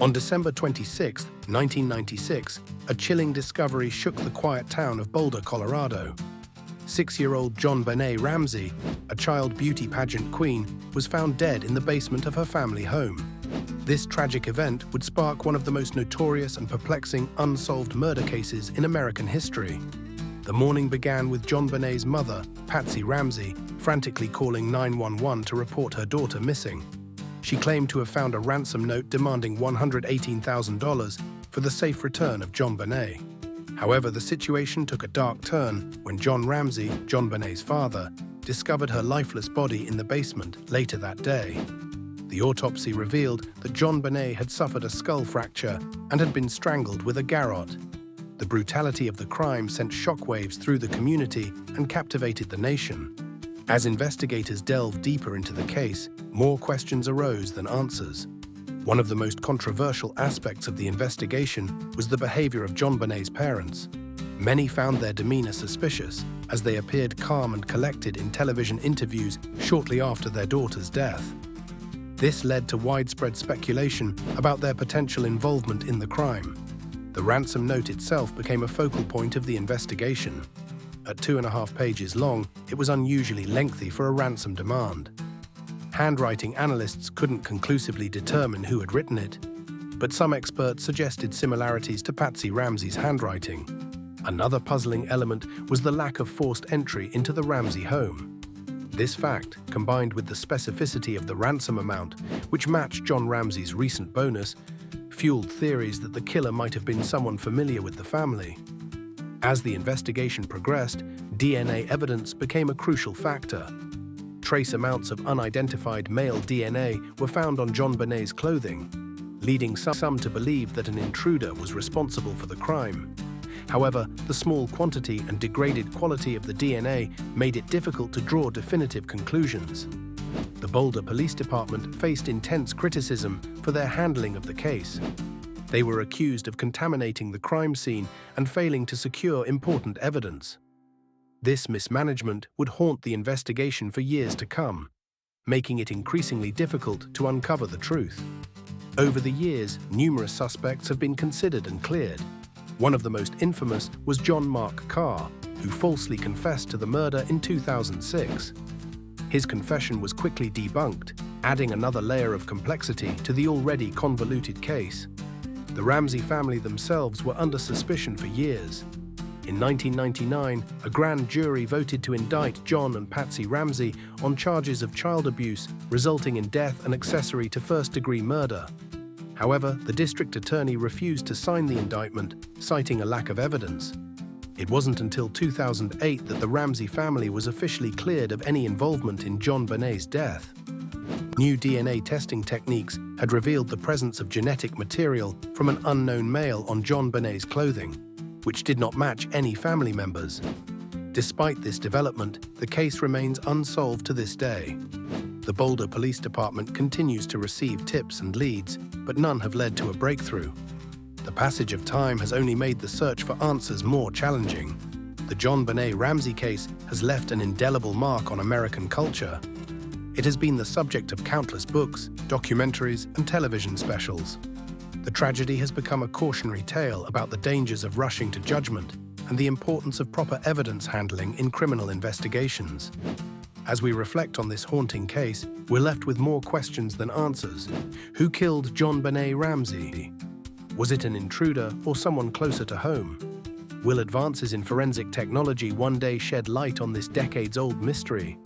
On December 26, 1996, a chilling discovery shook the quiet town of Boulder, Colorado. 6-year-old JonBenét Ramsey, a child beauty pageant queen, was found dead in the basement of her family home. This tragic event would spark one of the most notorious and perplexing unsolved murder cases in American history. The morning began with JonBenét's mother, Patsy Ramsey, frantically calling 911 to report her daughter missing. She claimed to have found a ransom note demanding $118,000 for the safe return of JonBenét. However, the situation took a dark turn when John Ramsey, JonBenét's father, discovered her lifeless body in the basement later that day. The autopsy revealed that JonBenét had suffered a skull fracture and had been strangled with a garrote. The brutality of the crime sent shockwaves through the community and captivated the nation. As investigators delved deeper into the case, more questions arose than answers. One of the most controversial aspects of the investigation was the behavior of JonBenét's parents. Many found their demeanor suspicious, as they appeared calm and collected in television interviews shortly after their daughter's death. This led to widespread speculation about their potential involvement in the crime. The ransom note itself became a focal point of the investigation. At 2.5 pages long, it was unusually lengthy for a ransom demand. Handwriting analysts couldn't conclusively determine who had written it, but some experts suggested similarities to Patsy Ramsey's handwriting. Another puzzling element was the lack of forced entry into the Ramsey home. This fact, combined with the specificity of the ransom amount, which matched John Ramsey's recent bonus, fueled theories that the killer might have been someone familiar with the family. As the investigation progressed, DNA evidence became a crucial factor. Trace amounts of unidentified male DNA were found on JonBenét's clothing, leading some to believe that an intruder was responsible for the crime. However, the small quantity and degraded quality of the DNA made it difficult to draw definitive conclusions. The Boulder Police Department faced intense criticism for their handling of the case. They were accused of contaminating the crime scene and failing to secure important evidence. This mismanagement would haunt the investigation for years to come, making it increasingly difficult to uncover the truth. Over the years, numerous suspects have been considered and cleared. One of the most infamous was John Mark Carr, who falsely confessed to the murder in 2006. His confession was quickly debunked, adding another layer of complexity to the already convoluted case. The Ramsey family themselves were under suspicion for years. In 1999, a grand jury voted to indict John and Patsy Ramsey on charges of child abuse resulting in death and accessory to first-degree murder. However, the district attorney refused to sign the indictment, citing a lack of evidence. It wasn't until 2008 that the Ramsey family was officially cleared of any involvement in JonBenét's death. New DNA testing techniques had revealed the presence of genetic material from an unknown male on JonBenét's clothing, which did not match any family members. Despite this development, the case remains unsolved to this day. The Boulder Police Department continues to receive tips and leads, but none have led to a breakthrough. The passage of time has only made the search for answers more challenging. The JonBenét Ramsey case has left an indelible mark on American culture. It has been the subject of countless books, documentaries, and television specials. The tragedy has become a cautionary tale about the dangers of rushing to judgment and the importance of proper evidence handling in criminal investigations. As we reflect on this haunting case, we're left with more questions than answers. Who killed JonBenét Ramsey? Was it an intruder or someone closer to home? Will advances in forensic technology one day shed light on this decades-old mystery?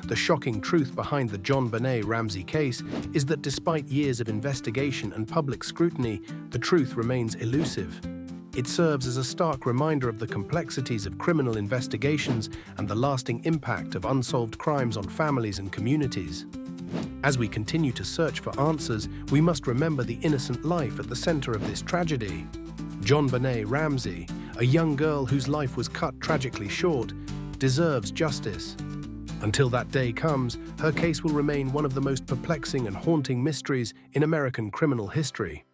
The shocking truth behind the JonBenét Ramsey case is that despite years of investigation and public scrutiny, the truth remains elusive. It serves as a stark reminder of the complexities of criminal investigations and the lasting impact of unsolved crimes on families and communities. As we continue to search for answers, we must remember the innocent life at the center of this tragedy. JonBenét Ramsey, a young girl whose life was cut tragically short, deserves justice. Until that day comes, her case will remain one of the most perplexing and haunting mysteries in American criminal history.